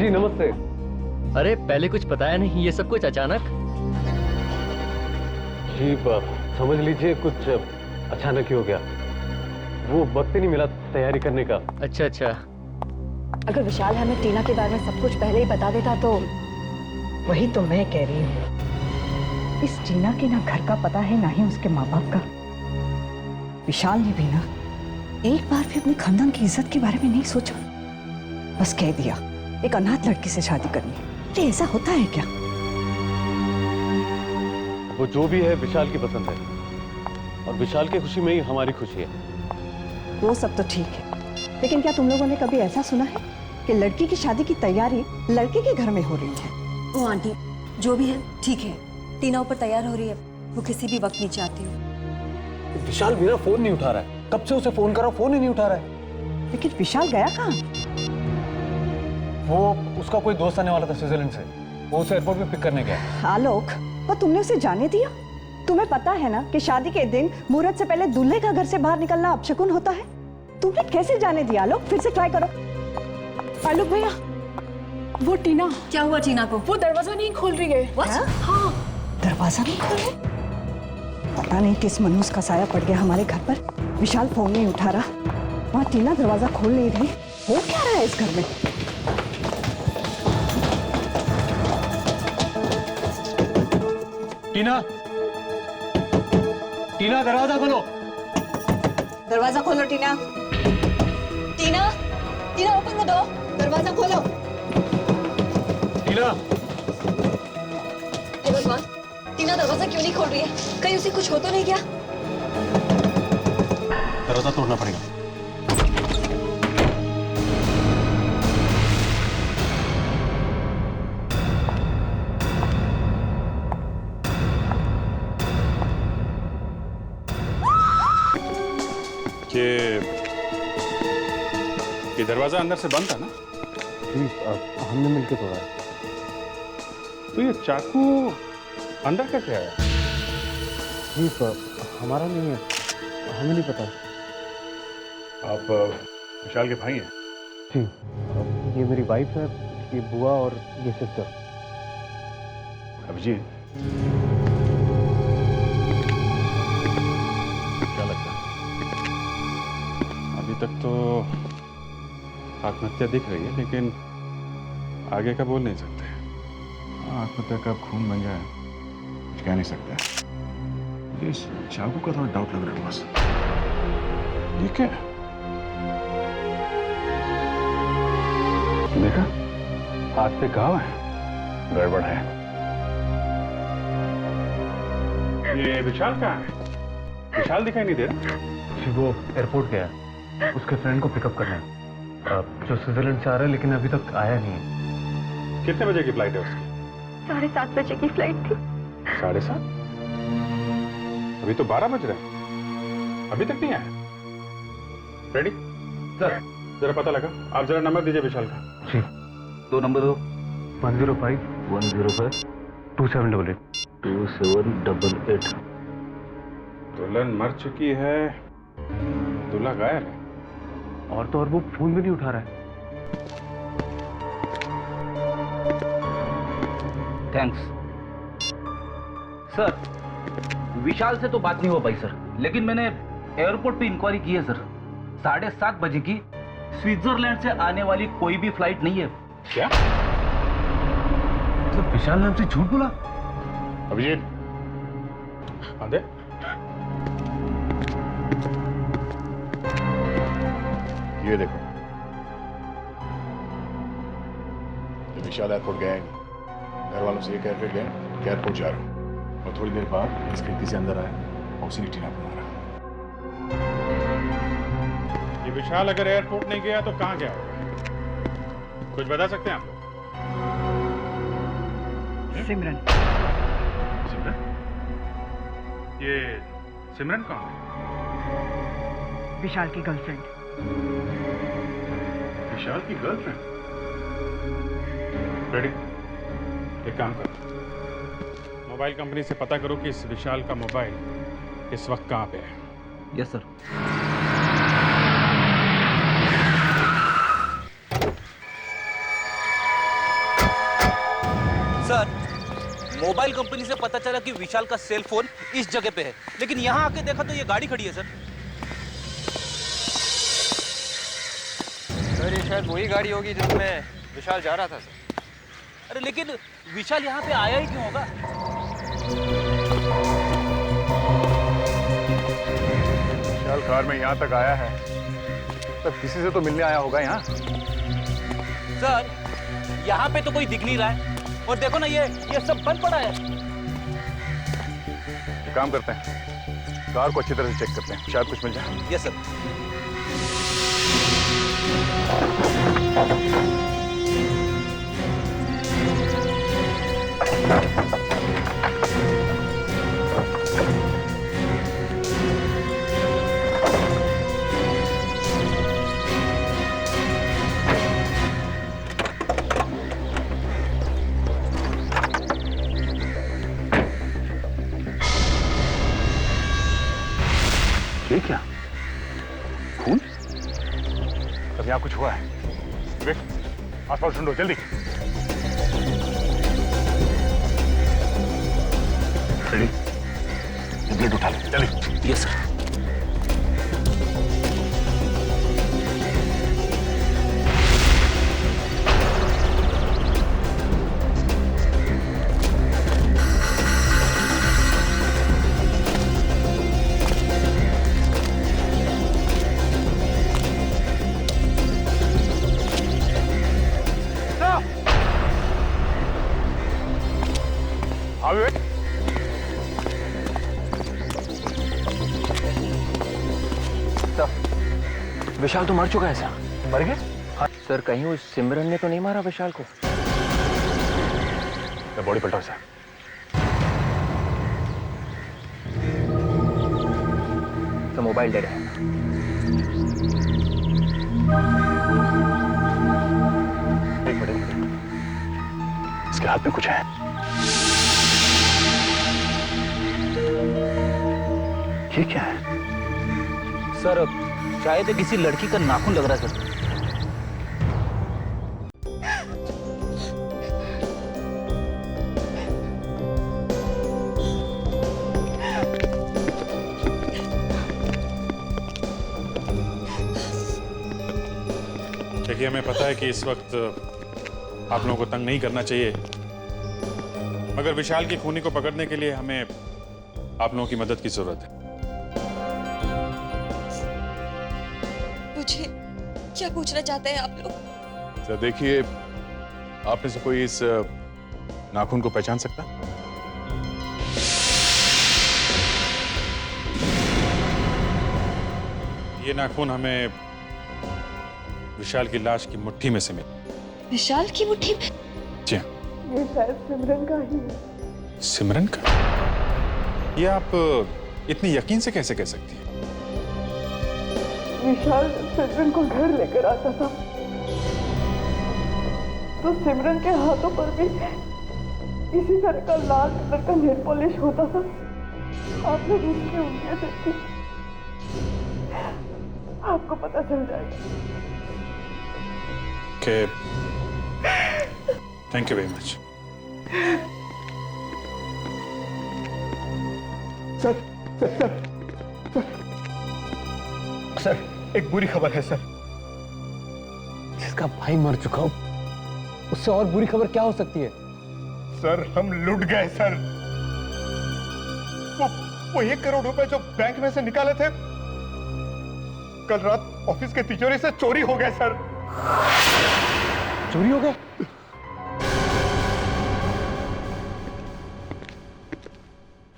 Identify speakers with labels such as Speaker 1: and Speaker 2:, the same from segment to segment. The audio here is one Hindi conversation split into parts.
Speaker 1: जी नमस्ते।
Speaker 2: अरे पहले कुछ बताया नहीं, ये सब कुछ अचानक।
Speaker 1: जी समझ लीजिए कुछ अचानक ही हो गया, वो वक्त ही नहीं मिला तैयारी करने का।
Speaker 2: अच्छा अच्छा।
Speaker 3: अगर विशाल हमें टीना के बारे में सब कुछ पहले ही बता देता तो।
Speaker 4: वही तो मैं कह रही हूँ, इस टीना के ना घर का पता है ना ही उसके माँ बाप का। विशाल ने भी ना एक बार भी अपने खानदान की इज्जत के बारे में नहीं सोचा, बस कह दिया एक अनाथ लड़की से शादी करनी। अरे ऐसा होता है क्या?
Speaker 1: वो जो भी है विशाल की पसंद है, और विशाल की खुशी में ही हमारी खुशी है।
Speaker 4: वो सब तो ठीक है, लेकिन क्या तुम लोगों ने कभी ऐसा सुना है कि लड़की की शादी की तैयारी लड़के के घर में हो रही है?
Speaker 3: ओ आंटी, जो भी है ठीक है, टीना ऊपर तैयार हो रही है, वो किसी भी वक्त नीचे आती है।
Speaker 1: विशाल मेरा फोन नहीं उठा रहा है, कब से उसे फोन कर रहा हूं, फोन ही नहीं उठा रहा है।
Speaker 4: लेकिन विशाल गया कहाँ?
Speaker 1: वो उसका कोई दोस्त आने वाला था स्विट्जरलैंड से, वो उसे एयरपोर्ट पे पिक करने गया।
Speaker 4: आलोक, वो तुमने उसे जाने दिया? तुम्हें पता है ना कि शादी के दिन मुहूर्त से पहले दूल्हे का घर से बाहर निकलना अपशकुन होता है। तुमने कैसे जाने दिया आलोक? फिर से ट्राई करो।
Speaker 5: आलोक भैया, वो टीना।
Speaker 3: क्या हुआ टीना को?
Speaker 5: वो दरवाजा नहीं खोल रही है।
Speaker 4: हाँ, दरवाजा नहीं खोल रहे? पता नहीं किस मनहूस का साया पड़ गया हमारे घर पर। विशाल फोन नहीं उठा रहा, वहाँ टीना दरवाजा खोल नहीं रही। हो क्या रहा है इस घर में?
Speaker 1: टीना, टीना दरवाजा खोलो।
Speaker 4: दरवाजा खोलो टीना।
Speaker 3: टीना, टीना ओपन द डोर, दरवाजा खोलो।
Speaker 1: टीना,
Speaker 3: हे भगवान, टीना दरवाजा क्यों नहीं खोल रही है? कहीं उसे कुछ हो तो नहीं गया?
Speaker 1: दरवाजा तोड़ना पड़ेगा।
Speaker 6: ये दरवाजा अंदर से बंद था ना?
Speaker 1: जी हमने मिलकर तोड़ा है।
Speaker 6: तो ये चाकू अंदर कैसे आया?
Speaker 1: जी हमारा नहीं है, हमें नहीं पता।
Speaker 6: आप विशाल के भाई हैं?
Speaker 1: जी ये मेरी वाइफ है, ये बुआ और ये सिस्टर।
Speaker 6: अभिजीत, क्या लगता है? अभी तक तो आत्महत्या दिख रही है, लेकिन आगे का बोल नहीं सकते। आत्महत्या कब खून बन जाए कुछ कह नहीं सकते। मुझे इस चाकू का थोड़ा डाउट लग रहा है बस। ये क्या है? देखा, हाथ पे घाव है, गड़बड़ है। ये विशाल कहाँ है? विशाल दिखाई नहीं दे रहा।
Speaker 1: जी वो एयरपोर्ट गया है, उसके फ्रेंड को पिकअप करना है, जो स्विट्जरलैंड से आ रहा है, लेकिन अभी तक आया नहीं है।
Speaker 6: कितने बजे की फ्लाइट है उसकी?
Speaker 5: 7:30 बजे की फ्लाइट थी।
Speaker 6: 7:30? अभी तो 12 बज रहे हैं, अभी तक नहीं आया। रेडी
Speaker 1: सर,
Speaker 6: जरा पता लगा। आप जरा नंबर दीजिए विशाल का।
Speaker 1: जी
Speaker 7: 2 नंबर दो।
Speaker 1: 105
Speaker 7: 105
Speaker 1: 2788।
Speaker 7: 2788।
Speaker 6: दुल्हन मर चुकी है, दूल्हा गायब है।
Speaker 1: और तो और वो फोन भी नहीं उठा रहा है।
Speaker 7: Thanks sir. विशाल से तो बात नहीं हो पाई सर, लेकिन मैंने एयरपोर्ट पे इंक्वायरी की है सर। 7:30 बजे की स्विट्जरलैंड से आने वाली कोई भी फ्लाइट नहीं है।
Speaker 6: क्या?
Speaker 1: मतलब विशाल ने हमसे झूठ बोला?
Speaker 6: अभिजीत, आंदे। ये देखो, ये विशाल एयरपोर्ट गया नहीं। घर वालों से ये कह के गए कि एयरपोर्ट जा रहा हूं, और थोड़ी देर बाद इस खिड़की से अंदर आया और उसी ने टीना को मारा। ये विशाल अगर एयरपोर्ट नहीं गया तो कहां गया होगा? कुछ बता सकते हैं आप लोग?
Speaker 4: सिमरन।
Speaker 6: सिमरन? ये सिमरन कौन है?
Speaker 4: विशाल की गर्लफ्रेंड।
Speaker 6: विशाल की गर्लफ्रेंड? रेडी, एक काम करो, मोबाइल कंपनी से पता करो कि इस विशाल का मोबाइल इस वक्त कहां पे है।
Speaker 7: Yes sir. मोबाइल कंपनी से पता चला कि विशाल का सेल फोन इस जगह पे है, लेकिन यहाँ आके देखा तो ये गाड़ी खड़ी है सर।
Speaker 8: सर ये शायद वही गाड़ी होगी जिसमें विशाल जा रहा था सर।
Speaker 7: अरे लेकिन विशाल यहाँ पे आया ही क्यों होगा?
Speaker 6: विशाल कार में यहाँ तक आया है तब किसी से तो मिलने आया होगा यहाँ।
Speaker 7: सर यहाँ पे तो कोई दिख नहीं रहा है, और देखो ना ये सब बंद पड़ा है।
Speaker 6: एक काम करते हैं, कार को अच्छी तरह से चेक करते हैं, शायद कुछ मिल जाए।
Speaker 7: Yes sir.
Speaker 6: ये क्या? खून? तब यहाँ कुछ हुआ है। विवेक, आसपास ढूंढो जल्दी। रेडी? ये ब्लेड उठा लो जल्दी।
Speaker 7: Yes sir.
Speaker 6: हाँ विवेक।
Speaker 2: विशाल तो मर चुका है सर।
Speaker 6: मर गए?
Speaker 2: सर कहीं उस सिमरन ने तो नहीं मारा विशाल को?
Speaker 6: बॉडी पलटाओ सर।
Speaker 2: तो मोबाइल डेड है।
Speaker 6: एक मिनट, इसके हाथ में कुछ है। ये क्या है?
Speaker 7: सर शायद किसी लड़की का नाखून लग रहा है सर।
Speaker 6: देखिए हमें पता है कि इस वक्त आप लोगों को तंग नहीं करना चाहिए, मगर विशाल की खूनी को पकड़ने के लिए हमें आप लोगों की मदद की जरूरत है।
Speaker 3: मुझे क्या पूछना चाहते हैं आप लोग?
Speaker 6: सर देखिए, आप में से कोई इस नाखून को पहचान सकता? ये नाखून हमें विशाल की लाश की मुट्ठी में से मिला।
Speaker 3: विशाल की मुट्ठी में?
Speaker 6: जी
Speaker 5: ये शायद सिमरन का ही है।
Speaker 6: सिमरन का? ये आप इतनी यकीन से कैसे कह सकती हैं?
Speaker 5: विशाल सिमरन को घर लेकर आता था तो सिमरन के हाथों पर भी इसी तरह का लाल कलर का नेल पॉलिश होता था। आपने उसकी उंगलियां देखी, आपको पता चल जाएगा।
Speaker 6: Okay. Thank you very much.
Speaker 1: Sir एक बुरी खबर है सर।
Speaker 2: जिसका भाई मर चुका हो उससे और बुरी खबर क्या हो सकती है?
Speaker 1: सर हम लुट गए सर। वो 1 करोड़ रुपए जो बैंक में से निकाले थे कल रात ऑफिस के तिजोरी से चोरी हो गए सर।
Speaker 2: चोरी हो गए?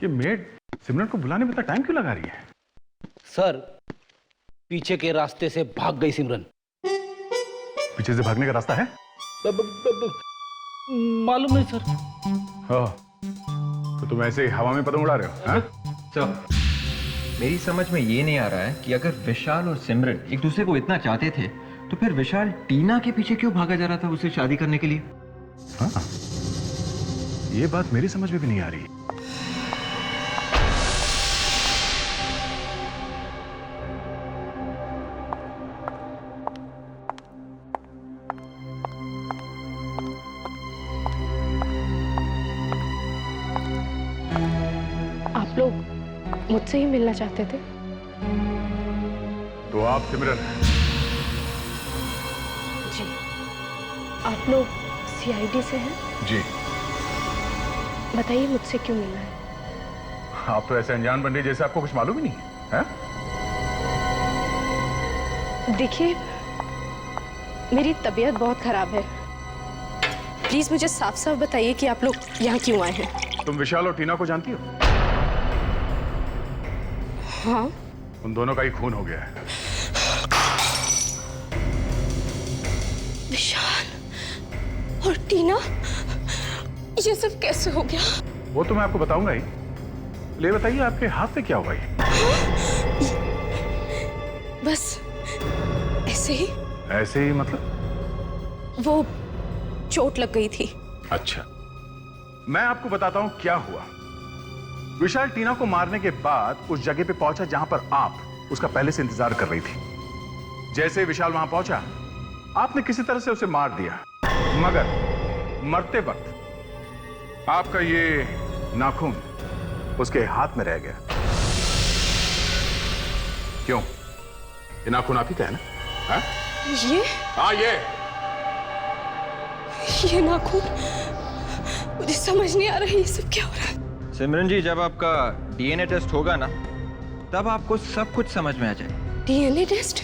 Speaker 6: ये मेड सिमरन को बुलाने में इतना टाइम क्यों लगा रही है?
Speaker 7: सर पीछे के रास्ते से भाग गई सिमरन।
Speaker 6: पीछे से भागने का रास्ता है?
Speaker 7: मालूम नहीं सर।
Speaker 6: तो तुम ऐसे हवा में पतंग उड़ा रहे हो? हाँ?
Speaker 8: सर मेरी समझ में ये नहीं आ रहा है कि अगर विशाल और सिमरन एक दूसरे को इतना चाहते थे तो फिर विशाल टीना के पीछे क्यों भागा जा रहा था उससे शादी करने के लिए?
Speaker 6: हाँ, ये बात मेरी समझ में भी नहीं आ रही।
Speaker 9: मुझसे ही मिलना चाहते थे।
Speaker 6: तो आप सिमरन हैं?
Speaker 9: जी। आप लोग सीआईडी से हैं?
Speaker 6: जी।
Speaker 9: बताइए मुझसे क्यों मिलना है?
Speaker 6: आप तो ऐसे अनजान बन रही जैसे आपको कुछ मालूम ही नहीं है, हैं?
Speaker 9: देखिए, मेरी तबीयत बहुत खराब है। प्लीज मुझे साफ साफ बताइए कि आप लोग यहाँ क्यों आए हैं?
Speaker 6: तुम विशाल और टीना को जानती हो?
Speaker 9: हाँ।
Speaker 6: उन दोनों का ही खून हो गया है।
Speaker 9: विशाल और टीना, ये सब कैसे हो गया?
Speaker 6: वो तो मैं आपको बताऊंगा ही। ले बताइए, आपके हाथ में क्या हुआ ये?
Speaker 9: बस ऐसे ही।
Speaker 6: ऐसे ही मतलब?
Speaker 9: वो चोट लग गई थी।
Speaker 6: अच्छा, मैं आपको बताता हूं क्या हुआ। विशाल टीना को मारने के बाद उस जगह पे पहुंचा जहां पर आप उसका पहले से इंतजार कर रही थी। जैसे विशाल वहां पहुंचा, आपने किसी तरह से उसे मार दिया, मगर मरते वक्त आपका ये नाखून उसके हाथ में रह गया। क्यों? ये नाखून आप ही का है ना? हाँ?
Speaker 9: ये?
Speaker 6: हाँ,
Speaker 9: ये नाखून, मुझे समझ नहीं आ रहा है ये सब क्या हो रहा है।
Speaker 8: सिमरन जी, जब आपका डीएनए टेस्ट होगा ना, तब आपको सब कुछ समझ में आ जाए।
Speaker 9: DNA test?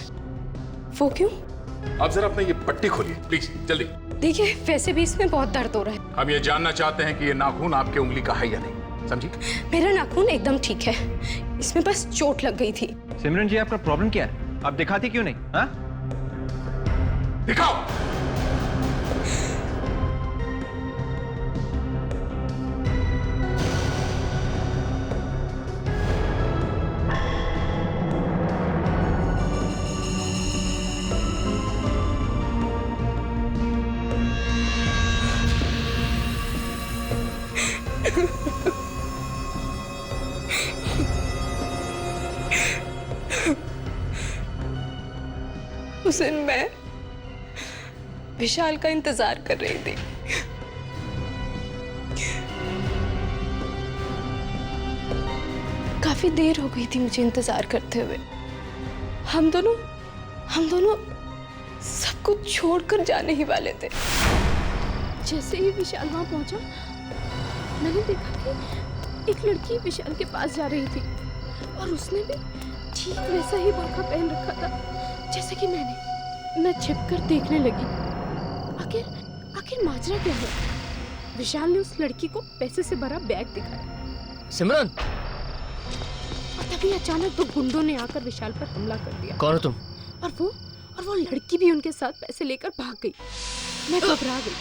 Speaker 9: वो क्यों?
Speaker 6: आप जरा अपने ये पट्टी खोलिए प्लीज, जल्दी।
Speaker 9: देखिए, वैसे भी इसमें बहुत दर्द हो रहा है।
Speaker 6: हम ये जानना चाहते हैं कि ये नाखून आपके उंगली का है या नहीं, समझी?
Speaker 9: मेरा नाखून एकदम ठीक है, इसमें बस चोट लग गई थी।
Speaker 8: सिमरन जी, आपका प्रॉब्लम क्या है? आप दिखाती क्यों नहीं? हाँ?
Speaker 6: दिखाओ।
Speaker 9: उस दिन मैं विशाल का इंतजार कर रही थी। काफी देर हो गई थी मुझे इंतजार करते हुए। हम दोनों सब कुछ छोड़कर जाने ही वाले थे। जैसे ही विशाल वहां पहुंचा, मैंने देखा कि एक लड़की विशाल के पास जा रही थी और उसने भी ठीक वैसा ही बुर्का पहन रखा था जैसे कि मैं छिपकर देखने लगी। आखिर माजरा क्या है? विशाल ने उस लड़की को पैसे से भरा बैग दिखाया।
Speaker 2: सिमरन,
Speaker 9: और तभी अचानक दो गुंडों ने आकर विशाल पर हमला कर दिया।
Speaker 2: कौन हो तुम?
Speaker 9: और वो लड़की भी उनके साथ पैसे लेकर भाग गई। मैं घबरा गई।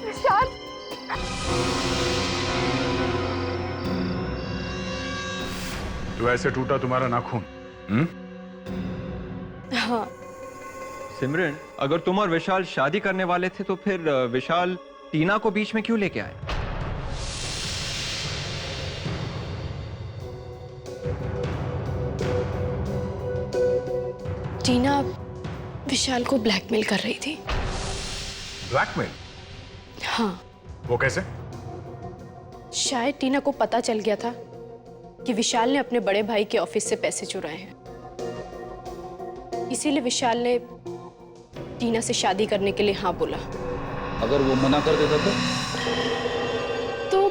Speaker 9: विशाल,
Speaker 6: तो ऐसे टूटा तुम्हारा नाखून?
Speaker 9: हाँ।
Speaker 8: सिमरन, अगर तुम और विशाल शादी करने वाले थे तो फिर विशाल टीना को बीच में क्यों लेके आए?
Speaker 9: टीना विशाल को ब्लैकमेल कर रही थी।
Speaker 6: ब्लैकमेल?
Speaker 9: हाँ।
Speaker 6: वो कैसे?
Speaker 9: शायद टीना को पता चल गया था कि विशाल ने अपने बड़े भाई के ऑफिस से पैसे चुराए हैं। इसीलिए विशाल ने टीना से शादी करने के लिए हाँ बोला।
Speaker 7: अगर वो मना कर देता
Speaker 9: तो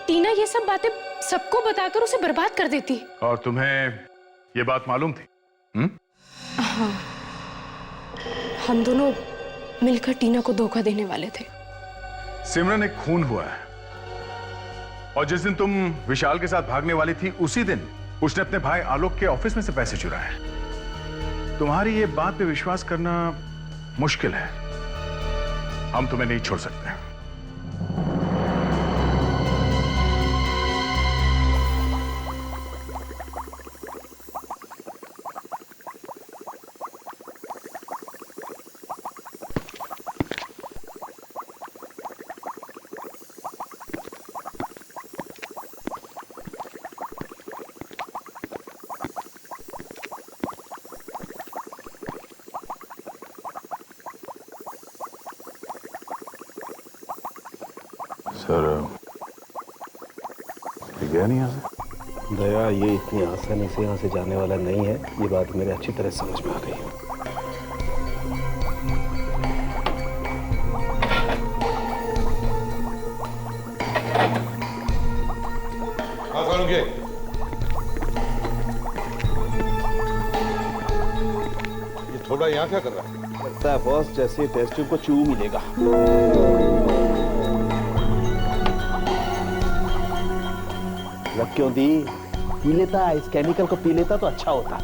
Speaker 9: टीना ये सब बातें सबको बताकर उसे बर्बाद कर देती।
Speaker 6: और तुम्हें ये बात मालूम थी?
Speaker 9: हाँ, हम दोनों मिलकर टीना को धोखा देने वाले थे।
Speaker 6: सिमरन, एक खून हुआ है और जिस दिन तुम विशाल के साथ भागने वाली थी उसी दिन उसने अपने भाई आलोक के ऑफिस में से पैसे चुराए। तुम्हारी ये बात पे विश्वास करना मुश्किल है। हम तुम्हें नहीं छोड़ सकते। सर गया नहीं यहाँ से?
Speaker 2: दया, ये इतनी आसानी से यहाँ से जाने वाला नहीं है, ये बात मेरे अच्छी तरह समझ में आ गई।
Speaker 10: हाँ सालुंके, ये थोड़ा यहाँ क्या कर रहा है?
Speaker 2: लगता है बॉस जैसे टेस्ट ट्यूब को चू मिलेगा। लग क्यों दी? पी लेता, इस केमिकल को पी लेता तो अच्छा होता,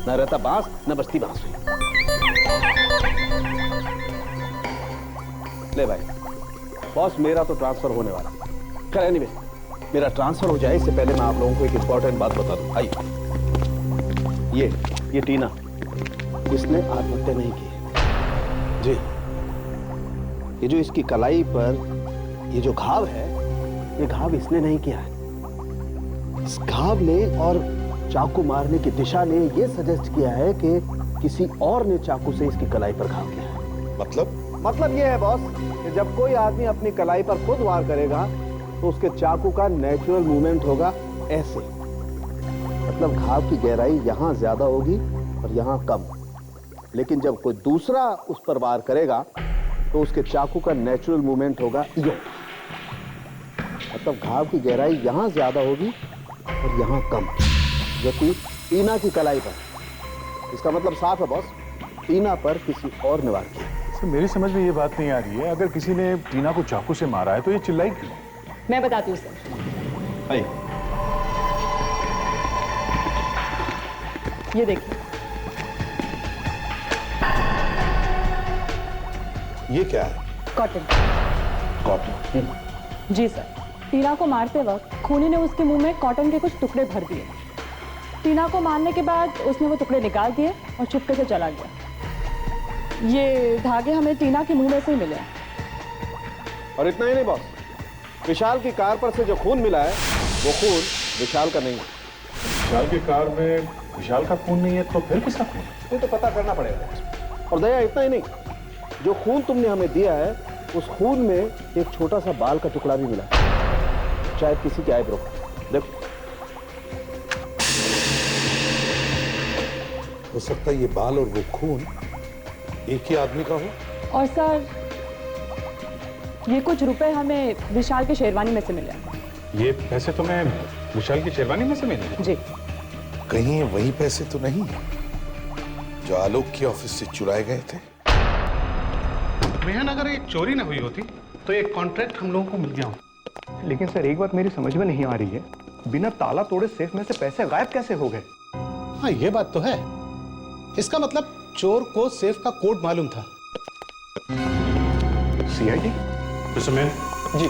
Speaker 2: न रहता बांस न बचती बांसुरी। ले भाई, बॉस मेरा तो ट्रांसफर होने वाला। खैर एनीवे, मेरा ट्रांसफर हो जाए इससे पहले मैं आप लोगों को एक इंपॉर्टेंट बात बता दूं। आइए, ये टीना, इसने आत्महत्या नहीं की जी। ये जो इसकी कलाई पर ये जो घाव है, ये घाव इसने नहीं किया है। इस घाव ने और चाकू मारने की दिशा ने ये सजेस्ट किया है कि किसी और ने चाकू से इसकी कलाई पर घाव किया है। मतलब ये है बॉस कि जब कोई आदमी अपनी कलाई पर खुद वार करेगा तो उसके चाकू का नेचुरल मूवमेंट होगा ऐसे। मतलब घाव की गहराई यहाँ ज्यादा होगी और यहाँ कम। लेकिन जब कोई दूसरा उस पर वार करेगा तो उसके चाकू का नेचुरल मूवमेंट होगा यो। मतलब घाव की गहराई यहाँ ज्यादा होगी और यहाँ कम, जबकि टीना की कलाई पर। इसका मतलब साफ है बॉस, टीना पर किसी और ने वार किया।
Speaker 6: सर मेरी समझ में ये बात नहीं आ रही है, अगर किसी ने टीना को चाकू से मारा है तो ये चिल्लाई क्यों?
Speaker 5: मैं बताती हूँ सर। ये देखिए,
Speaker 10: ये क्या है?
Speaker 5: कॉटन।
Speaker 10: कॉटन?
Speaker 5: जी सर। टीना को मारते वक्त खूनी ने उसके मुंह में कॉटन के कुछ टुकड़े भर दिए। टीना को मारने के बाद उसने वो टुकड़े निकाल दिए और चुपके से चला गया। ये धागे हमें टीना के मुंह में से ही मिले।
Speaker 2: और इतना ही नहीं बॉस, विशाल की कार पर से जो खून मिला है वो खून विशाल का नहीं है।
Speaker 6: विशाल की कार में विशाल का खून नहीं है तो फिर किसका खून?
Speaker 2: ये तो पता करना पड़ेगा। और दया, इतना ही नहीं, जो खून तुमने हमें दिया है उस खून में एक छोटा सा बाल का टुकड़ा भी मिला, शायद किसी के आईब्रो। देखो,
Speaker 10: हो सकता है ये बाल और वो खून एक ही आदमी का हो।
Speaker 5: और सर, ये कुछ रुपए हमें विशाल की शेरवानी में से मिले।
Speaker 6: ये पैसे तुम्हें विशाल की शेरवानी में से मिले?
Speaker 5: जी।
Speaker 10: कहीं ये वही पैसे तो नहीं जो आलोक के ऑफिस से चुराए गए थे?
Speaker 1: मेहन, अगर एक चोरी ना हुई होती तो एक कॉन्ट्रैक्ट हम लोगों को मिल गया होता। लेकिन सर एक बात मेरी समझ में नहीं आ रही है, बिना ताला तोड़े सेफ में से पैसे गायब कैसे हो गए?
Speaker 11: हाँ, ये बात तो है। इसका मतलब चोर को सेफ का कोड मालूम था।
Speaker 6: सीआईडी?
Speaker 11: मिस्टर मेन जी,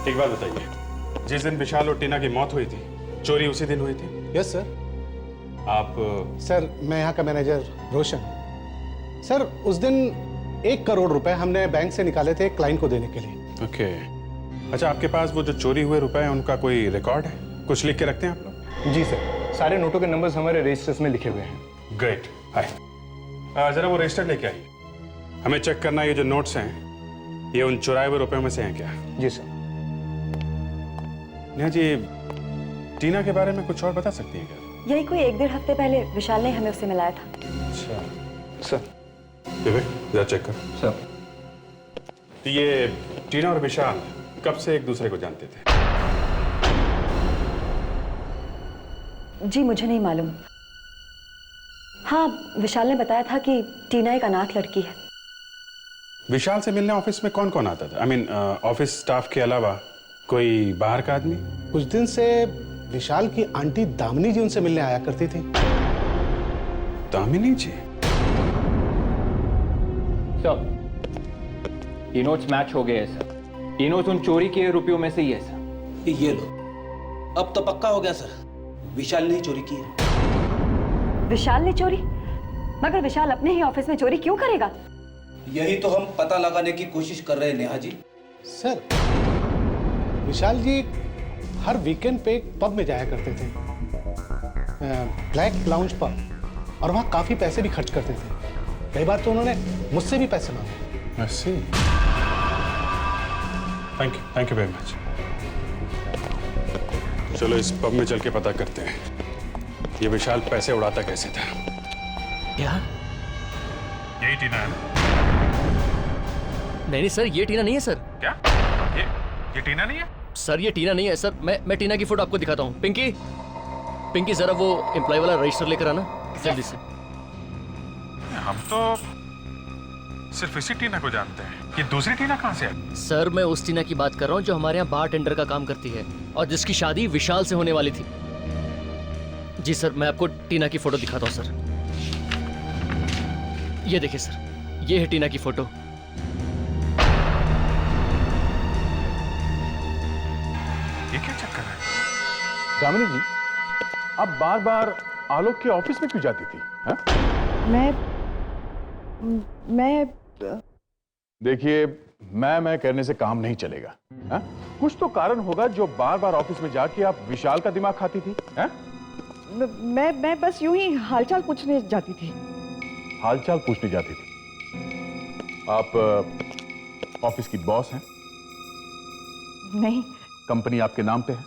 Speaker 11: एक बात बताइए, जिस दिन विशाल और टीना की मौत हुई थी, चोरी उसी दिन हुई थी? Yes sir. आप? सर, मैं यहाँ का मैनेजर रोशन। सर, उस दिन 1 करोड़ रुपए हमने बैंक से निकाले थे क्लाइंट को देने के लिए। ओके। अच्छा, आपके पास वो जो चोरी हुए रुपए हैं उनका कोई रिकॉर्ड है? कुछ लिख के रखते हैं आप लोग?
Speaker 1: जी सर, सारे नोटों के नंबर्स हमारे रजिस्टर्स में लिखे हुए हैं।
Speaker 11: ग्रेट। हाय, जरा वो रजिस्टर लेके आइए। हमें चेक करना है ये जो नोट्स हैं ये उन चुराए हुए रुपयों में से हैं क्या?
Speaker 1: जी सर।
Speaker 11: नेहा जी, टीना के बारे में कुछ और बता सकती हैं क्या?
Speaker 3: यही कोई 1-1.5 हफ्ते पहले विशाल ने हमें उससे मिलाया था।
Speaker 11: अच्छा सर, विवेक जरा चेक कर।
Speaker 8: सर,
Speaker 11: तो ये टीना और विशाल कब से एक दूसरे को जानते थे?
Speaker 3: जी मुझे नहीं मालूम। हाँ, विशाल ने बताया था कि टीना एक अनाथ लड़की है।
Speaker 11: विशाल से मिलने ऑफिस में कौन कौन आता था? आई मीन ऑफिस स्टाफ के अलावा कोई बाहर का आदमी? कुछ दिन से विशाल की आंटी दामिनी जी उनसे मिलने आया करती थी। दामिनी जी?
Speaker 8: सर, ये नोट्स मैच हो गए हैं सर। ये नोट्स उन चोरी किए रुपयों में से ही है सर।
Speaker 12: ये लो, अब तो पक्का हो गया सर, विशाल ने ही चोरी की है।
Speaker 3: विशाल ने चोरी? मगर विशाल अपने ही ऑफिस में चोरी क्यों करेगा?
Speaker 12: यही तो हम पता लगाने की कोशिश कर रहे हैं नेहा जी।
Speaker 11: सर, विशाल जी हर वीकेंड पे एक पब में जाया करते थे, ब्लैक लाउंज पब, और वहाँ काफी पैसे भी खर्च करते थे। कई बार तो उन्होंने मुझसे भी पैसे मांगे। Thank you very much. चलो इस पब में चल के पता करते हैं ये विशाल पैसे उड़ाता कैसे था।
Speaker 12: क्या?
Speaker 11: यही टीना है ना?
Speaker 12: नहीं सर, ये टीना नहीं है सर।
Speaker 11: क्या ये टीना नहीं है?
Speaker 12: सर ये टीना नहीं है सर। मैं टीना की फोटो आपको दिखाता हूँ। पिंकी जरा वो एम्प्लॉय वाला रजिस्टर लेकर आना जल्दी से।
Speaker 11: हम तो सिर्फ इसी टीना को जानते हैं। ये दूसरी टीना कहाँ से है?
Speaker 12: सर मैं उस टीना की बात कर रहा हूँ जो हमारे यहाँ बार टेंडर का काम करती है और जिसकी शादी विशाल से होने वाली थी। जी सर, मैं आपको टीना की फोटो दिखाता हूँ सर। ये देखिए सर, ये है टीना की फोटो।
Speaker 11: ये क्या चक्कर है?
Speaker 2: दामिनी जी, आप बार बार आलोक के ऑफिस में क्यों जाती थी? हा?
Speaker 5: मैं
Speaker 2: देखिए, मैं कहने से काम नहीं चलेगा। हा? कुछ तो कारण होगा जो बार बार ऑफिस में जाके आप विशाल का दिमाग खाती थी। हा?
Speaker 5: मैं बस यूं ही हालचाल पूछने जाती थी।
Speaker 2: हालचाल पूछने जाती थी? आप ऑफिस की बॉस हैं?
Speaker 5: नहीं।
Speaker 2: कंपनी आपके नाम पे है?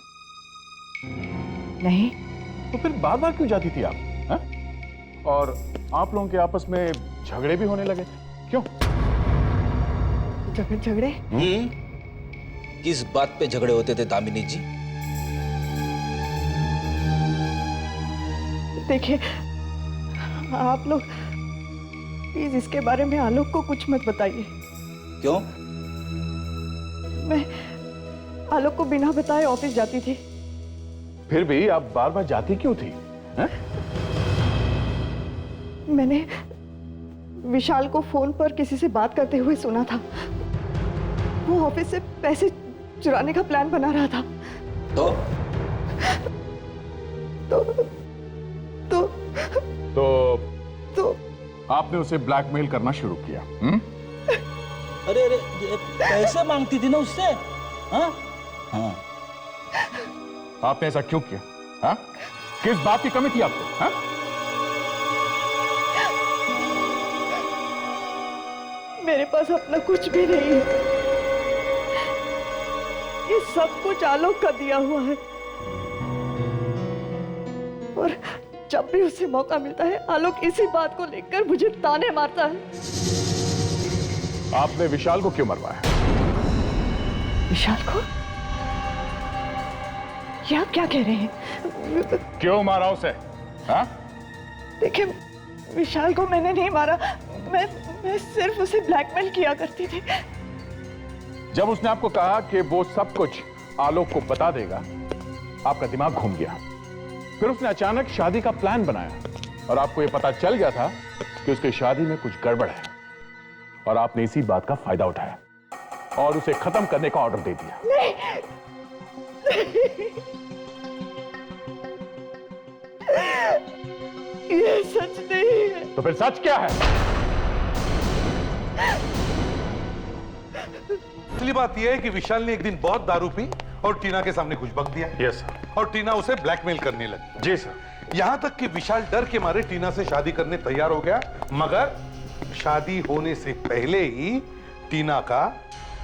Speaker 5: नहीं।
Speaker 2: तो फिर बार बार क्यों जाती थी आप? हा? और आप लोगों के आपस में झगड़े भी होने लगे थे, क्यों?
Speaker 5: झगड़े?
Speaker 12: किस बात पे झगड़े होते थे दामिनी जी?
Speaker 5: देखिए, आप लोग प्लीज इसके बारे में आलोक को कुछ मत बताइए।
Speaker 12: क्यों?
Speaker 5: मैं आलोक को बिना बताए ऑफिस जाती थी।
Speaker 2: फिर भी आप बार बार जाती क्यों थी? हा?
Speaker 5: मैंने विशाल को फोन पर किसी से बात करते हुए सुना था। वो ऑफिस से पैसे चुराने का प्लान बना रहा था।
Speaker 2: तो आपने उसे ब्लैकमेल करना शुरू किया?
Speaker 12: अरे पैसे मांगती थी ना उससे। हाँ? हाँ।
Speaker 2: आपने ऐसा क्यों किया? हा? किस बात की कमी थी आपको? हा?
Speaker 5: मेरे पास अपना कुछ भी नहीं है। ये सब कुछ आलोक का दिया हुआ है। और जब भी उसे मौका मिलता है आलोक इसी बात को लेकर मुझे ताने मारता है।
Speaker 2: आपने विशाल को क्यों मरवाया?
Speaker 5: विशाल को? ये आप क्या कह रहे हैं?
Speaker 2: क्यों मारा उसे? हा?
Speaker 5: देखिए, विशाल को मैंने नहीं मारा। मैं सिर्फ उसे ब्लैकमेल किया करती थी।
Speaker 2: जब उसने आपको कहा कि वो सब कुछ आलोक को बता देगा, आपका दिमाग घूम गया। फिर उसने अचानक शादी का प्लान बनाया और आपको यह पता चल गया था कि उसकी शादी में कुछ गड़बड़ है और आपने इसी बात का फायदा उठाया और उसे खत्म करने का ऑर्डर दे दिया।
Speaker 5: नहीं। ये सच नहीं है।
Speaker 2: तो फिर सच क्या है?
Speaker 10: असली बात यह है कि विशाल ने एक दिन बहुत दारू पी और टीना के सामने कुछ बक दिया।
Speaker 11: Yes sir.
Speaker 10: और टीना उसे ब्लैकमेल करने लगी।
Speaker 11: जी सर।
Speaker 10: यहां तक कि विशाल डर के मारे टीना से शादी करने तैयार हो गया, मगर शादी होने से पहले ही टीना का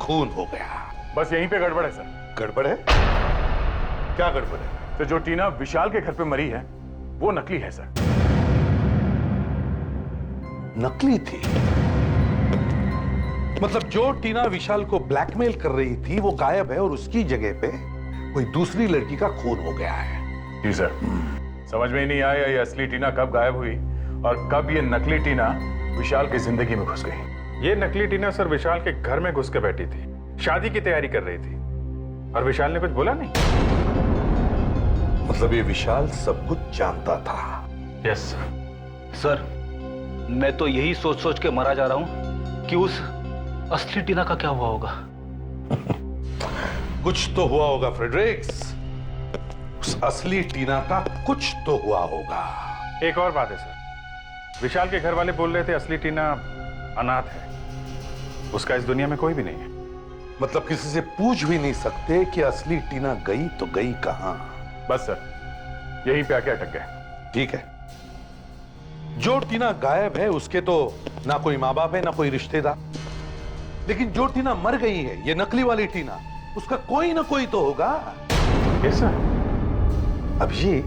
Speaker 10: खून हो गया।
Speaker 2: बस यहीं पे गड़बड़ है सर।
Speaker 10: गड़बड़ है? क्या गड़बड़ है?
Speaker 2: तो जो टीना विशाल के घर पे मरी है वो नकली है सर।
Speaker 10: नकली थी? मतलब जो टीना विशाल को ब्लैकमेल कर रही थी वो गायब है और उसकी जगह पे कोई दूसरी लड़की का खून हो गया है।
Speaker 2: जी सर। समझ में ही नहीं आया ये असली टीना कब गायब हुई और कब ये नकली टीना विशाल की जिंदगी में घुस गई।
Speaker 11: ये नकली टीना सर विशाल के घर में घुस के बैठी थी, शादी की तैयारी कर रही थी और विशाल ने कुछ बोला नहीं।
Speaker 10: मतलब ये विशाल सब कुछ जानता था?
Speaker 11: Yes sir.
Speaker 7: सर, मैं तो यही सोच सोच के मरा जा रहा हूं कि उस असली टीना का क्या हुआ होगा।
Speaker 10: कुछ तो हुआ होगा फ्रेडरिक्स। उस असली टीना का कुछ तो हुआ होगा।
Speaker 11: एक और बात है सर, विशाल के घर वाले बोल रहे थे असली टीना अनाथ है, उसका इस दुनिया में कोई भी नहीं है।
Speaker 10: मतलब किसी से पूछ भी नहीं सकते कि असली टीना गई तो गई कहां?
Speaker 2: बस सर, यहीं पे आके अटक गए।
Speaker 10: ठीक है, जो टीना गायब है उसके तो ना कोई माँ बाप है ना कोई रिश्तेदार, लेकिन जो टीना मर गई है, ये नकली वाली टीना, उसका कोई ना कोई तो होगा।
Speaker 11: Yes sir.
Speaker 10: अब ये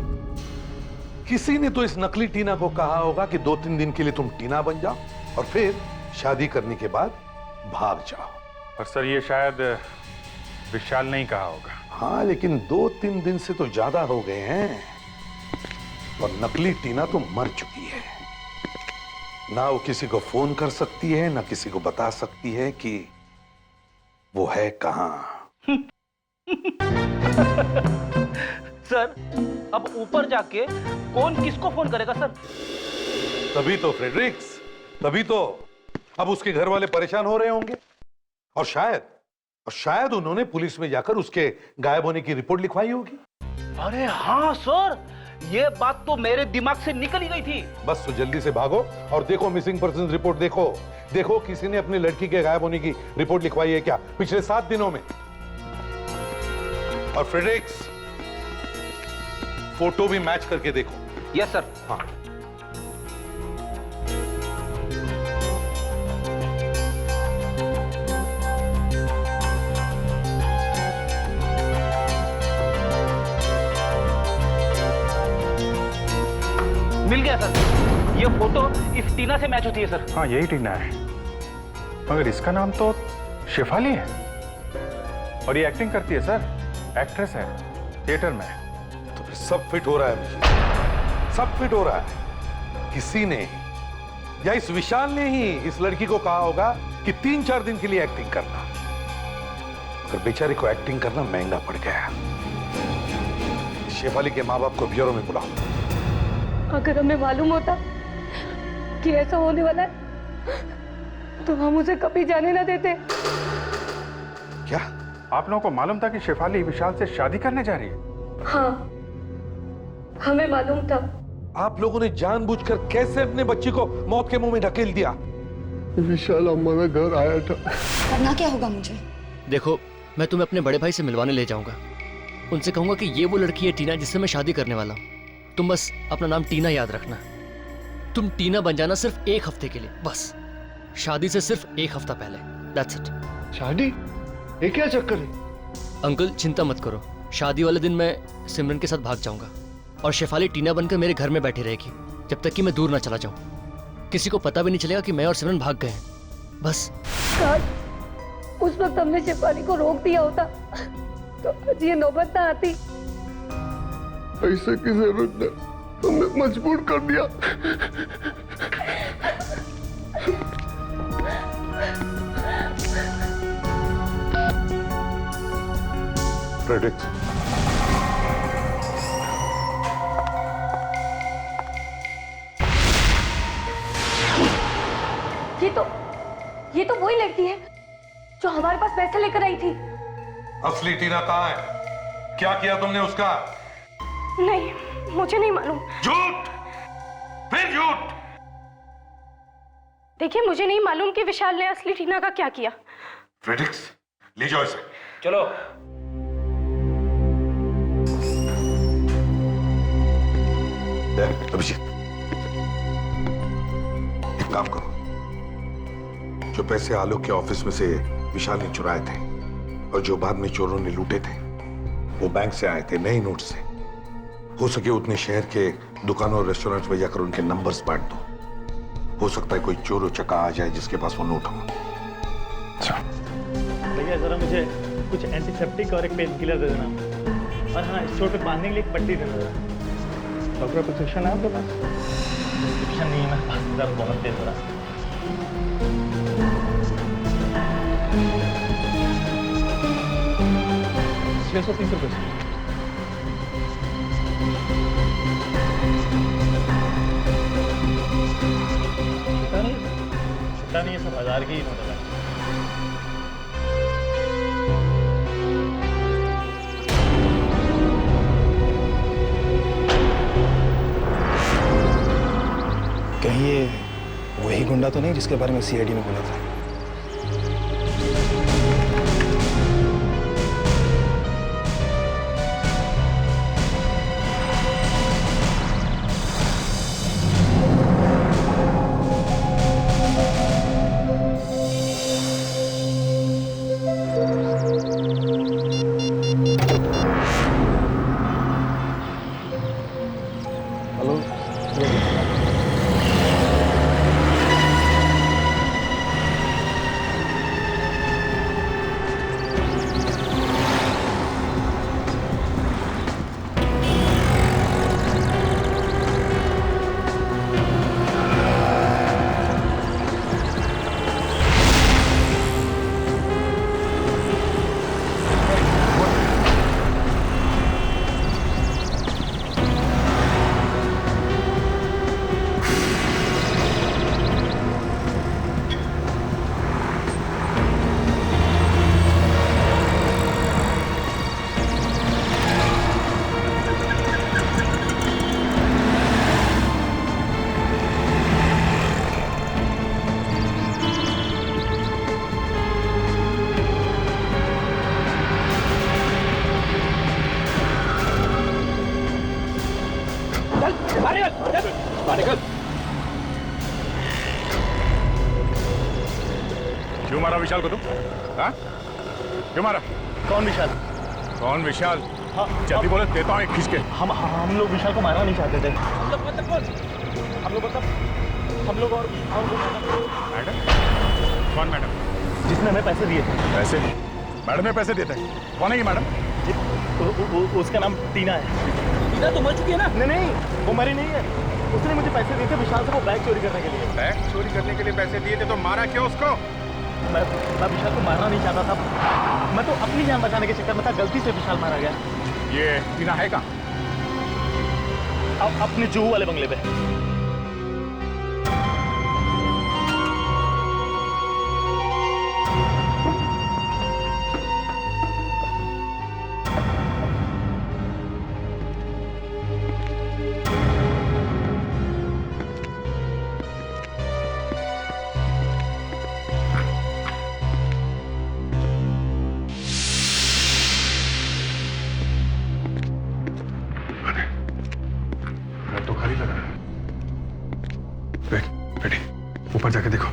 Speaker 10: किसी ने तो इस नकली टीना को कहा होगा कि 2-3 दिन के लिए तुम टीना बन जाओ और फिर शादी करने के बाद भाग जाओ।
Speaker 11: और सर ये शायद विशाल ने ही कहा होगा।
Speaker 10: हाँ, लेकिन 2-3 दिन से तो ज्यादा हो गए हैं और नकली टीना तो मर चुकी है। ना वो किसी को फोन कर सकती है, ना किसी को बता सकती है कि वो है कहां।
Speaker 7: सर अब ऊपर जाके कौन किसको फोन करेगा सर?
Speaker 10: तभी तो फ्रेडरिक्स, तभी तो अब उसके घर वाले परेशान हो रहे होंगे और शायद उन्होंने पुलिस में जाकर उसके गायब होने की रिपोर्ट लिखवाई होगी।
Speaker 7: अरे हाँ सर, ये बात तो मेरे दिमाग से निकल ही गई थी।
Speaker 10: बस तो जल्दी से भागो और देखो मिसिंग पर्सन रिपोर्ट देखो किसी ने अपनी लड़की के गायब होने की रिपोर्ट लिखवाई है क्या पिछले 7 दिनों में। और फ्रेडरिक्स, फोटो भी मैच करके देखो।
Speaker 7: Yes sir.
Speaker 10: हाँ,
Speaker 7: मिल गया सर, ये फोटो इस टीना से मैच होती है सर।
Speaker 11: हाँ यही टीना है, मगर इसका नाम तो शेफाली है और ये एक्टिंग करती है सर, एक्ट्रेस है थिएटर में।
Speaker 10: तो फिर सब फिट हो रहा है मुझे, सब फिट हो रहा है। किसी ने या इस विशाल ने ही इस लड़की को कहा होगा कि 3-4 दिन के लिए एक्टिंग करना, मगर बेचारी को एक्टिंग करना महंगा पड़ गया। शेफाली के माँ बाप को ब्यूरो में बुलाओ।
Speaker 9: अगर हमें मालूम होता कि ऐसा होने वाला है तो हम उसे कभी जाने ना देते।
Speaker 10: क्या
Speaker 11: आप लोगों को मालूम था कि शेफाली विशाल से शादी करने जा रही है?
Speaker 9: हाँ, हमें मालूम था।
Speaker 10: आप लोगों ने जानबूझकर कैसे अपने बच्ची को मौत के मुंह में ढकेल दिया?
Speaker 1: विशाल हमारा घर आया था।
Speaker 3: करना क्या होगा मुझे?
Speaker 12: देखो, मैं तुम्हें अपने बड़े भाई से मिलवाने ले जाऊंगा। उनसे कहूंगा कि ये वो लड़की है टीना जिससे मैं शादी करने वाला हूँ। तुम बस अपना नाम टीना याद रखना। तुम टीना बन जाना सिर्फ 1 हफ्ते के लिए, बस शादी से सिर्फ 1 हफ्ता पहले। That's it.
Speaker 1: शादी? ये क्या चक्कर है?
Speaker 12: अंकल चिंता मत करो, शादी वाले दिन मैं सिमरन के साथ भाग जाऊंगा और शेफाली टीना बनकर मेरे घर में बैठी रहेगी जब तक कि मैं दूर ना चला जाऊं। किसी को पता भी नहीं चलेगा कि मैं और सिमरन भाग गए हैं। बस
Speaker 9: काश उस वक्त हमने शेफाली को रोक दिया होता तो आज ये नौबत ना आती।
Speaker 1: पैसे की जरूरत ने हमें मजबूर कर दिया।
Speaker 10: फ्रेडरिक्स,
Speaker 9: ये तो वही लड़की है जो हमारे पास पैसे लेकर आई थी।
Speaker 10: असली टीना कहाँ है? क्या किया तुमने उसका?
Speaker 9: नहीं, मुझे नहीं मालूम।
Speaker 10: झूठ, फिर झूठ।
Speaker 9: देखिए, मुझे नहीं मालूम कि विशाल ने असली टीना का क्या किया।
Speaker 10: फ्रेडरिक्स, ले जाओ इसे।
Speaker 7: चलो।
Speaker 10: अभिजीत, एक काम करो, जो पैसे आलोक के ऑफिस में से विशाल ने चुराए थे और जो बाद में चोरों ने लूटे थे, वो बैंक से आए थे नए नोट से। हो सके उतने शहर के दुकानों और रेस्टोरेंट में जाकर उनके नंबर्स बांट दो। हो सकता है कोई चोर उचक्का आ जाए जिसके पास वो नोट हो।
Speaker 13: भैया जरा मुझे कुछ एंटीसेप्टिक और एक पेन किलर दे देना, और हाँ इस चोट पे बांधने के लिए एक पट्टी दे देना। डॉक्टर प्रिस्क्रिप्शन है आपके पास? प्रिस्क्रिप्शन नहीं है मेरे पास, दर्द बहुत तेज हो रहा है। 630 रुपये। पता नहीं, सब 1000 की ही नोट है।
Speaker 1: कहीं ये वही गुंडा तो नहीं जिसके बारे में सीआईडी ने बोला था?
Speaker 13: हेलो
Speaker 6: क्यों मारा विशाल को तुम? हाँ? क्यों मारा?
Speaker 13: कौन विशाल?
Speaker 6: कौन विशाल?
Speaker 13: हाँ,
Speaker 6: जल्दी बोले, देता हूँ एक खींच के।
Speaker 13: हम लोग विशाल को मारना नहीं चाहते थे। हम लोग और
Speaker 6: मैडम? कौन मैडम?
Speaker 13: जिसने हमें पैसे दिए थे।
Speaker 6: पैसे? मैडम ने पैसे दिए थे? कौन है ये मैडम?
Speaker 13: उसका नाम टीना है। टीना तो मर चुकी है ना? नहीं, वो मरी नहीं है। उसने मुझे पैसे दिए थे विशाल से वो बैग चोरी करने के लिए।
Speaker 6: बैग चोरी करने के लिए पैसे दिए थे तो मारा क्यों उसको?
Speaker 13: मैं विशाल को मारना नहीं चाहता था। मैं तो अपनी जान बचाने के चक्कर में था, गलती से विशाल मारा गया।
Speaker 6: ये टीना है कहाँ?
Speaker 13: अब अपने जुहू वाले बंगले पे।
Speaker 6: तो खाली लगा है। बेटी, ऊपर जाके देखो।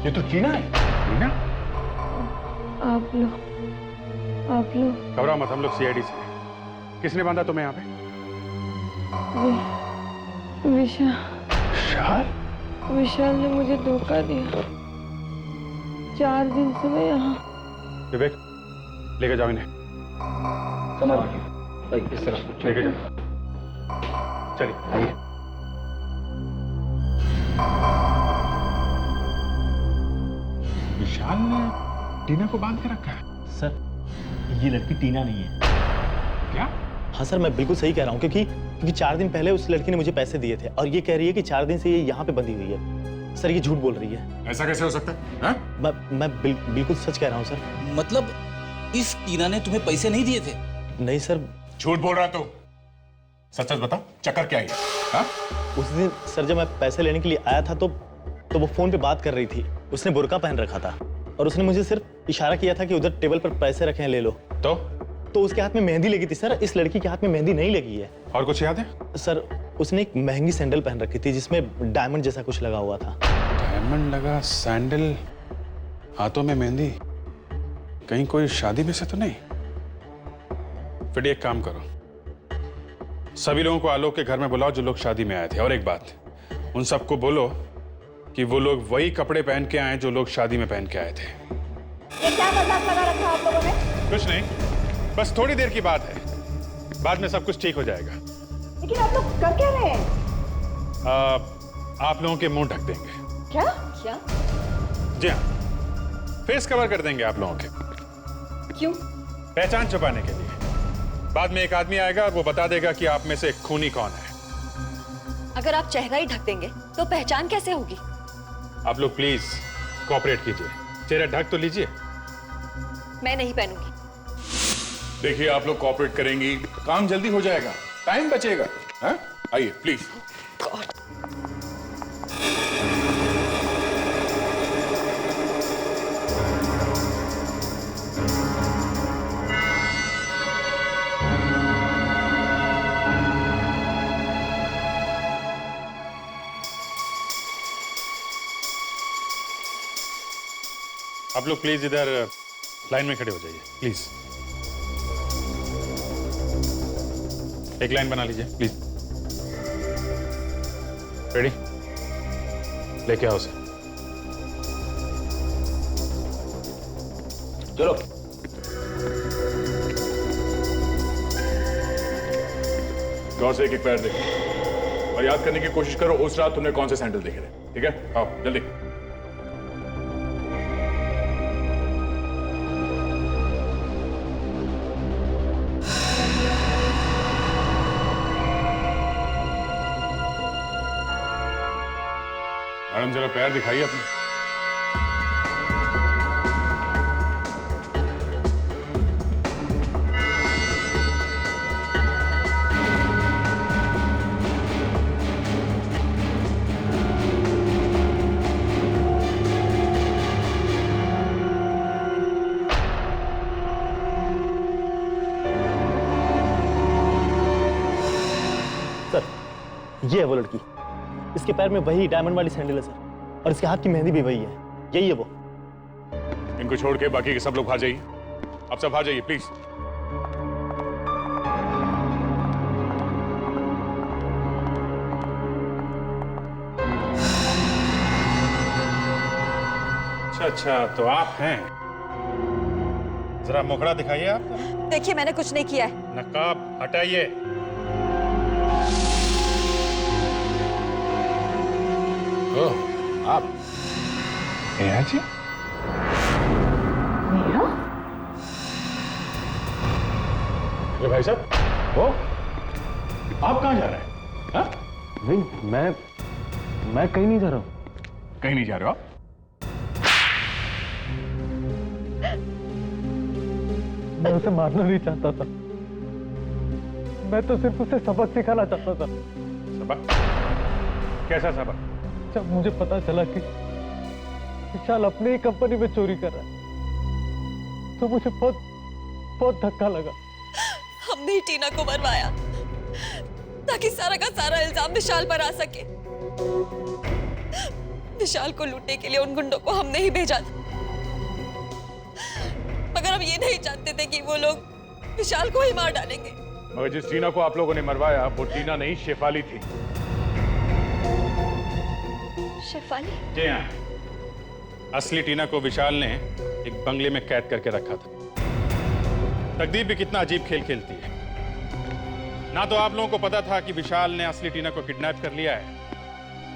Speaker 6: ये तो टीना है। टीना?
Speaker 9: आप लोग
Speaker 6: घबराओ मत, हम लोग सीआईडी से हैं। किसने बांधा तुम्हें यहाँ पे?
Speaker 9: विशाल ने मुझे धोखा दिया। 4 दिन से मैं यहाँ।
Speaker 6: विवेक, लेके जाओ इन्हें।
Speaker 13: इस तरफ
Speaker 6: लेके जाओ। चलिए आइए। विशाल ने टीना को बांध के रखा है।
Speaker 13: सर, ये लड़की टीना नहीं है।
Speaker 6: क्या?
Speaker 13: हाँ सर, मैं बिल्कुल सही कह रहा हूँ क्योंकि 4 दिन पहले उस लड़की ने मुझे पैसे दिए थे और ये कह रही है कि 4 दिन से ये यहाँ पे बंधी हुई है। सर, ये झूठ बोल रही है।
Speaker 6: ऐसा कैसे हो सकता है?
Speaker 13: मैं बिल्कुल सच कह रहा हूँ सर।
Speaker 7: मतलब इस टीना ने तुम्हें पैसे नहीं दिए थे?
Speaker 13: नहीं सर।
Speaker 6: झूठ बोल रहा तू। सच बता, चक्कर क्या है? हाँ?
Speaker 13: उस दिन सर जब मैं पैसे लेने के लिए आया था तो वो फोन पे बात कर रही थी। उसने बुर्का पहन रखा था और उसने मुझे सिर्फ इशारा किया था कि उधर टेबल पर पैसे रखे हैं, ले लो।
Speaker 6: तो
Speaker 13: उसके हाथ में मेहंदी लगी थी सर। इस लड़की के हाथ में मेहंदी नहीं लगी है।
Speaker 6: और कुछ याद है?
Speaker 13: सर, उसने एक महंगी सैंडल पहन रखी थी जिसमें डायमंड जैसा कुछ लगा हुआ था।
Speaker 6: डायमंड लगा सैंडल, हाथों में मेहंदी। कहीं कोई शादी में से तो नहीं? फिर एक काम करो, सभी लोगों को आलोक के घर में बुलाओ जो लोग शादी में आए थे। और एक बात, उन सबको बोलो कि वो लोग वही कपड़े पहन के आए जो लोग शादी में पहन के आए थे।
Speaker 4: ये क्या मजाक लगा रखा आप लोगों ने?
Speaker 6: कुछ नहीं, बस थोड़ी देर की बात है, बाद में सब कुछ ठीक हो जाएगा।
Speaker 4: लेकिन आप लोग कर क्या रहे हैं?
Speaker 6: आप लोगों के मुंह ढक देंगे।
Speaker 4: क्या?
Speaker 6: जी हाँ, फेस कवर कर देंगे आप लोगों के।
Speaker 3: क्यों?
Speaker 6: पहचान छुपाने के लिए। बाद में एक आदमी आएगा और वो बता देगा कि आप में से खूनी कौन है।
Speaker 3: अगर आप चेहरा ही ढक देंगे तो पहचान कैसे होगी?
Speaker 6: आप लोग प्लीज कोऑपरेट कीजिए, चेहरा ढक तो लीजिए।
Speaker 3: मैं नहीं पहनूंगी।
Speaker 6: देखिए, आप लोग कोऑपरेट करेंगी, काम जल्दी हो जाएगा, टाइम बचेगा। हाँ? आइए प्लीज।
Speaker 11: आप लोग प्लीज इधर लाइन में खड़े हो जाइए प्लीज। एक लाइन बना लीजिए प्लीज। रेडी? लेके आओ उसे।
Speaker 2: चलो।
Speaker 6: गौर से एक पैर देखो और याद करने की कोशिश करो उस रात तुमने कौन से सैंडल देखे थे। ठीक है, आओ जल्दी। मैडम जरा पैर दिखाइए अपने।
Speaker 13: सर ये है वो लड़की, इसके पैर में वही डायमंड वाली सैंडल है सर, और इसके हाथ की मेहंदी भी वही है। यही है वो।
Speaker 6: इनको छोड़ के बाकी के सब लोग बाहर जाइए। आप सब बाहर जाइए प्लीज।
Speaker 11: अच्छा, तो आप हैं। जरा मुखड़ा दिखाइए आप।
Speaker 3: देखिए मैंने कुछ नहीं किया है।
Speaker 11: नकाब हटाइए। ओह, आप नेहा जी?
Speaker 3: नेहा?
Speaker 6: अरे भाई साहब, वो आप कहाँ जा रहे हैं? हाँ?
Speaker 1: नहीं, मैं कहीं नहीं जा रहा हूँ।
Speaker 6: कहीं नहीं जा रहे हो आप?
Speaker 13: मैं उसे मारना नहीं चाहता था, मैं तो सिर्फ उसे सबक सिखाना चाहता था।
Speaker 6: सबक? कैसा सबक?
Speaker 13: जब मुझे पता चला कि विशाल अपनी ही कंपनी में चोरी कर रहा है तो मुझे बहुत धक्का लगा।
Speaker 9: हमने ही टीना को मरवाया ताकि सारा का सारा इल्जाम विशाल पर आ सके। विशाल को लूटने के लिए उन गुंडों को हमने ही भेजा था, मगर हम ये नहीं जानते थे कि वो लोग विशाल को ही मार डालेंगे।
Speaker 6: मगर जिस टीना को आप लोगों ने मरवाया वो टीना नहीं शेफाली थी।
Speaker 9: शेफाली?
Speaker 11: जी हाँ, असली टीना को विशाल ने एक बंगले में कैद करके रखा था। तकदीर भी कितना अजीब खेल खेलती है। ना तो आप लोगों को पता था कि विशाल ने असली टीना को किडनैप कर लिया है,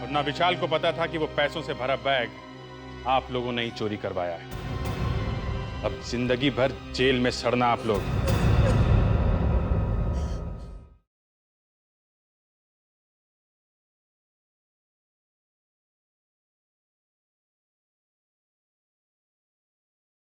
Speaker 11: और ना विशाल को पता था कि वो पैसों से भरा बैग आप लोगों ने ही चोरी करवाया है। अब जिंदगी भर जेल में सड़ना आप लोग।